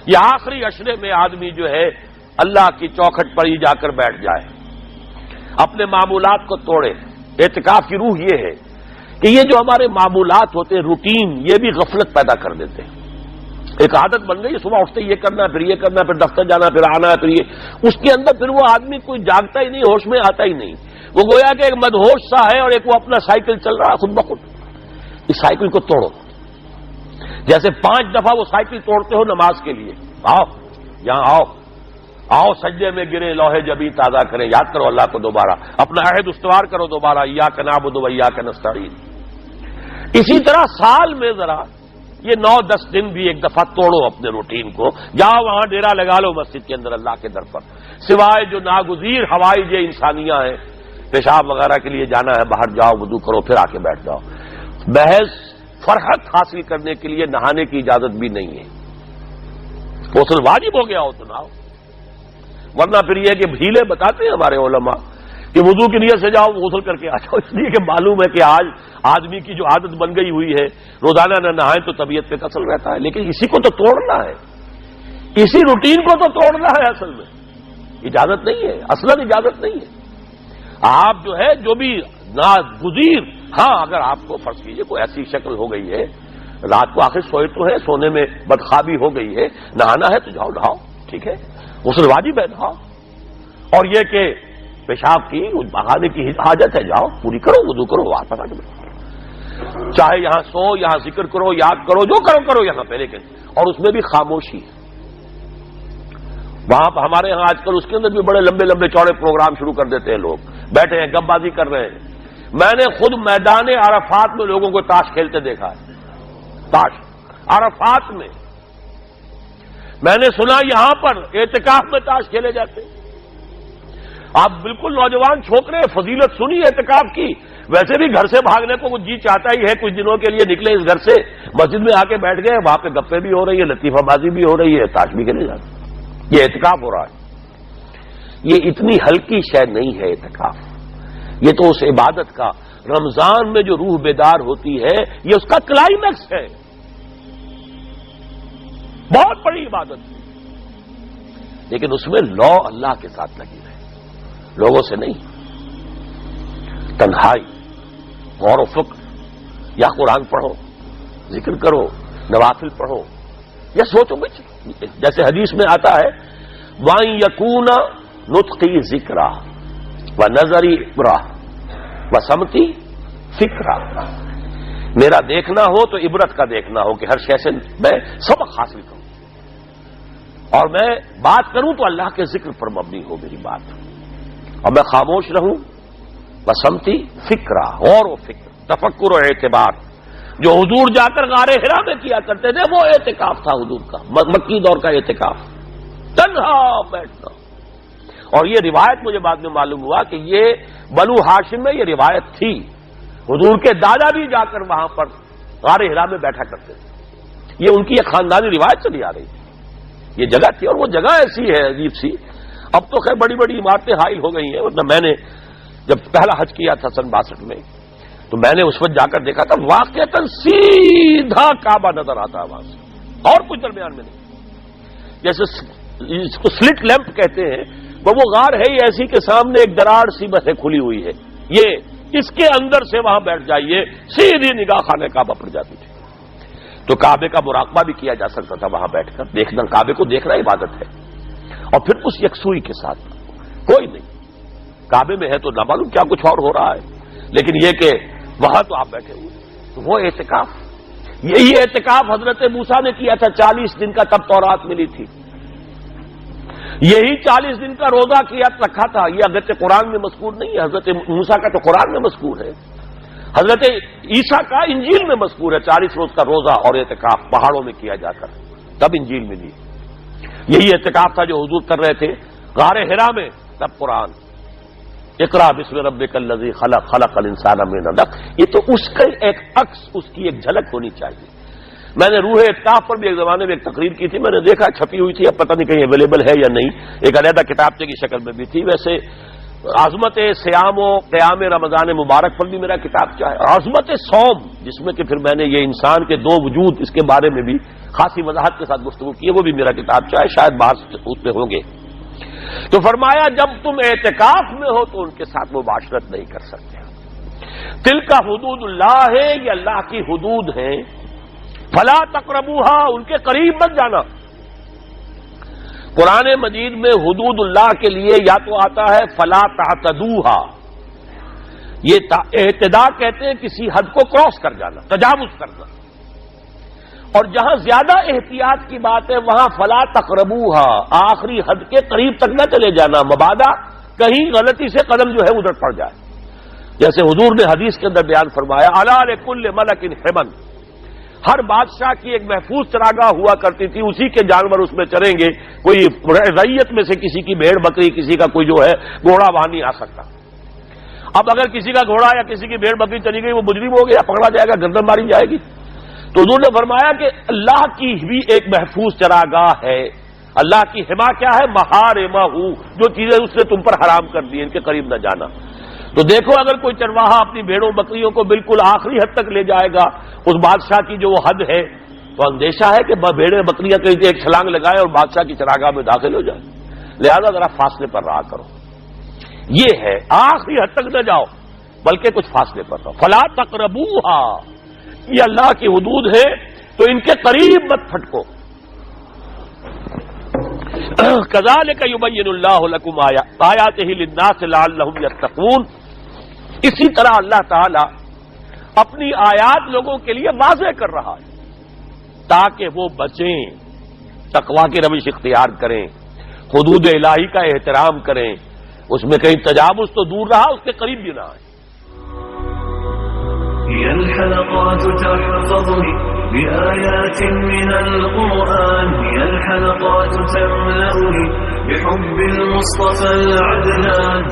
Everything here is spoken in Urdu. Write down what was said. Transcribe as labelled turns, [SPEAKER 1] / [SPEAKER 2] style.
[SPEAKER 1] یہ آخری عشرے میں آدمی جو ہے اللہ کی چوکھٹ پر ہی جا کر بیٹھ جائے، اپنے معمولات کو توڑے۔ اعتکاف کی روح یہ ہے کہ یہ جو ہمارے معمولات ہوتے ہیں، روٹین، یہ بھی غفلت پیدا کر دیتے ہیں۔ ایک عادت بن گئی، صبح اٹھتے یہ کرنا، پھر یہ کرنا، پھر دفتر جانا، پھر آنا، پھر یہ، اس کے اندر پھر وہ آدمی کوئی جاگتا ہی نہیں، ہوش میں آتا ہی نہیں۔ وہ گویا کہ ایک مدہوش سا ہے اور ایک وہ اپنا سائیکل چل رہا ہے خود بخود۔ اس سائیکل کو توڑو، جیسے 5 دفعہ وہ سائیکل توڑتے ہو نماز کے لیے۔ آؤ یہاں آؤ، آؤ سجدے میں گرے، لوہے جبیں تازہ کریں، یاد کرو اللہ کو دوبارہ، اپنا عہد استوار کرو دوبارہ، ایاک نعبد و ایاک نستعین۔ اسی طرح سال میں ذرا یہ 9-10 دن بھی ایک دفعہ توڑو اپنے روٹین کو، جاؤ وہاں ڈیرا لگا لو مسجد کے اندر اللہ کے در پر، سوائے جو ناگزیر حوائج انسانیہ ہیں، پیشاب وغیرہ کے لیے جانا ہے باہر جاؤ، وضو کرو، پھر آ کے بیٹھ جاؤ۔ محض فرحت حاصل کرنے کے لیے نہانے کی اجازت بھی نہیں ہے، غسل واجب ہو گیا ہو تو نہاؤ، ورنہ پھر یہ کہ بھیلے بتاتے ہیں ہمارے علماء کہ وضو کی نیت سے جاؤ غسل کر کے آ جاؤ، اس لیے کہ معلوم ہے کہ آج آدمی کی جو عادت بن گئی ہوئی ہے روزانہ نہ نہائے تو طبیعت پہ قتل رہتا ہے، لیکن اسی کو تو توڑنا ہے، اسی روٹین کو تو توڑنا ہے، اصل میں اجازت نہیں ہے، اصلاً اجازت نہیں ہے۔ آپ جو ہے جو بھی ناگزیر، ہاں اگر آپ کو فرض کیجئے کوئی ایسی شکل ہو گئی ہے، رات کو آخر سوئے تو ہے، سونے میں بدخوابی ہو گئی ہے، نہانا ہے تو جاؤ نہاؤ، ٹھیک ہے، غسل واجب ہے نہاؤ، اور یہ کہ پیشاب کی بہانے کی حاجت ہے جاؤ پوری کرو، وضو کرو، واپس آ کے چاہے یہاں سو، یہاں ذکر کرو، یاد کرو، جو کرو یہاں پہ، لیکن اور اس میں بھی خاموشی ہے۔ وہاں ہمارے یہاں آج کل اس کے اندر بھی بڑے لمبے لمبے چوڑے پروگرام شروع کر دیتے ہیں، لوگ بیٹھے ہیں گپ بازی کر رہے ہیں۔ میں نے خود میدان عرفات میں لوگوں کو تاش کھیلتے دیکھا ہے، تاش عرفات میں، میں نے سنا یہاں پر اعتکاف میں تاش کھیلے جاتے ہیں۔ آپ بالکل نوجوان چھوکرے، فضیلت سنی اعتکاف کی، ویسے بھی گھر سے بھاگنے کو جی چاہتا ہی ہے، کچھ دنوں کے لیے نکلے اس گھر سے، مسجد میں آ کے بیٹھ گئے، وہاں پہ گپیں بھی ہو رہی ہے، لطیفہ بازی بھی ہو رہی ہے، تاش بھی کھیلے جاتے ہیں، یہ اعتکاف ہو رہا ہے۔ یہ اتنی ہلکی شے نہیں ہے اعتکاف، یہ تو اس عبادت کا، رمضان میں جو روح بیدار ہوتی ہے یہ اس کا کلائمیکس ہے، بہت بڑی عبادت ہے، لیکن اس میں لو اللہ کے ساتھ لگی رہے، لوگوں سے نہیں، تنہائی، غور و فکر، یا قرآن پڑھو، ذکر کرو، نوافل پڑھو، یا سوچو کچھ، جیسے حدیث میں آتا ہے وَأَن يَكُونَ نُطْقِي ذِكْرًا وَنَظَرِي عِبْرَةً وَسَمْتِي فِكْرًا، میرا دیکھنا ہو تو عبرت کا دیکھنا ہو کہ ہر شے سے میں سبق حاصل کروں، اور میں بات کروں تو اللہ کے ذکر پر مبنی ہو میری بات، اور میں خاموش رہوں، وَسَمْتِي فِكْرًا، غور و فکر، تفکر و اعتبار، جو حضور جا کر غار حرا میں کیا کرتے تھے وہ اعتکاف تھا حضور کا، مکی دور کا اعتکاف، تنہا بیٹھنا۔ اور یہ روایت مجھے بعد میں معلوم ہوا کہ یہ بنو ہاشم میں یہ روایت تھی، حضور کے دادا بھی جا کر وہاں پر غار حرا میں بیٹھا کرتے تھے، یہ ان کی ایک خاندانی روایت چلی آ رہی تھی، یہ جگہ تھی، اور وہ جگہ ایسی ہے عجیب سی، اب تو خیر بڑی بڑی عمارتیں حائل ہو گئی ہیں، ورنہ میں نے جب پہلا حج کیا تھا سن 62 میں، تو میں نے اس وقت جا کر دیکھا تھا واقعتاً سیدھا کعبہ نظر آتا ہے وہاں سے، اور کچھ درمیان میں نہیں، جیسے اس کو سلٹ لیمپ کہتے ہیں، وہ غار ہے ہی ایسی کہ سامنے ایک دراڑ سی بس کھلی ہوئی ہے، یہ اس کے اندر سے وہاں بیٹھ جائیے سیدھی نگاہ خانہ کعبہ پڑ جاتی تھی، تو کعبے کا مراقبہ بھی کیا جا سکتا تھا وہاں بیٹھ کر، دیکھنا کعبے کو دیکھنا عبادت ہے، اور پھر اس یکسوئی کے ساتھ کوئی نہیں، کعبے میں ہے تو نہ معلوم کیا کچھ اور ہو رہا ہے، لیکن یہ کہ وہاں تو آپ بیٹھے ہوئے، تو وہ اعتکاف، یہی اعتکاف حضرت موسیٰ نے کیا تھا 40 دن کا، تب تورات ملی تھی، یہی 40 دن کا روزہ کیا رکھا تھا، یہ حضرت قرآن میں مذکور نہیں ہے، حضرت موسیٰ کا تو قرآن میں مذکور ہے، حضرت عیسیٰ کا انجیل میں مذکور ہے، 40 روز کا روزہ اور اعتکاف پہاڑوں میں کیا جا کر، تب انجیل ملی، یہی اعتکاف تھا جو حضور کر رہے تھے غار حرا میں، تب قرآن، اقرا بسم ربک الذی خلق خلق الانسان من علق، یہ تو اس کا ایک عکس، اس کی ایک جھلک ہونی چاہیے۔ میں نے روح اعتکاف پر بھی ایک زمانے میں ایک تقریر کی تھی، میں نے دیکھا چھپی ہوئی تھی، اب پتہ نہیں کہیں اویلیبل ہے یا نہیں، ایک علیحدہ کتابچے کی شکل میں بھی تھی، ویسے عظمت سیام و قیام رمضان مبارک پر بھی میرا کتابچہ ہے، عظمت صوم جس میں کہ پھر میں نے یہ انسان کے دو وجود اس کے بارے میں بھی خاصی وضاحت کے ساتھ گفتگو کی ہے، وہ بھی میرا کتابچہ ہے، شاید باہر اس میں ہوں گے۔ تو فرمایا جب تم اعتکاف میں ہو تو ان کے ساتھ مباشرت نہیں کر سکتے۔ تلک حدود اللہ ہے، یہ اللہ کی حدود ہیں، فلا تقربوها، ان کے قریب مت جانا۔ قرآن مجید میں حدود اللہ کے لیے یا تو آتا ہے فلا تعتدوها، یہ اعتداء کہتے ہیں کسی حد کو کراس کر جانا، تجاوز کرنا، اور جہاں زیادہ احتیاط کی بات ہے وہاں فلا تقربوها، آخری حد کے قریب تک نہ چلے جانا، مبادا کہیں غلطی سے قدم جو ہے ادھر پڑ جائے۔ جیسے حضور نے حدیث کے اندر بیان فرمایا الا لکل ملک حمن، ہر بادشاہ کی ایک محفوظ چراگاہ ہوا کرتی تھی، اسی کے جانور اس میں چریں گے، کوئی رعیت میں سے کسی کی بھیڑ بکری، کسی کا کوئی جو ہے گھوڑا وہاں نہیں آ سکتا۔ اب اگر کسی کا گھوڑا یا کسی کی بھیڑ بکری چلی گئی، وہ مجرم ہو گیا، پکڑا جائے گا، گردن ماری جائے گی۔ تو حضور نے فرمایا کہ اللہ کی بھی ایک محفوظ چراگاہ ہے، اللہ کی حما کیا ہے؟ محارمہ، جو چیزیں اس نے تم پر حرام کر دی، ان کے قریب نہ جانا۔ تو دیکھو اگر کوئی چرواہا اپنی بھیڑوں بکریوں کو بالکل آخری حد تک لے جائے گا، اس بادشاہ کی جو وہ حد ہے، تو اندیشہ ہے کہ بھیڑیں بکریاں کہیں ایک چھلانگ لگائے اور بادشاہ کی چراگاہ میں داخل ہو جائے، لہذا ذرا فاصلے پر رہا کرو۔ یہ ہے آخری حد تک نہ جاؤ بلکہ کچھ فاصلے پر رہو۔ فلا تقربوها، یہ اللہ کی حدود ہے تو ان کے قریب مت پھٹکو۔ کذالک یبین اللہ لکم آیاتہ للناس لعلہم یتقون، اسی طرح اللہ تعالی اپنی آیات لوگوں کے لیے واضح کر رہا ہے تاکہ وہ بچیں، تقویٰ کی روش اختیار کریں، حدود الہی کا احترام کریں، اس میں کہیں تجاوز تو دور رہا، اس کے قریب بھی نہ آئے۔
[SPEAKER 2] هي الحلقات تحفظني بآيات من القرآن، هي الحلقات تملأني بحب المصطفى العدنان.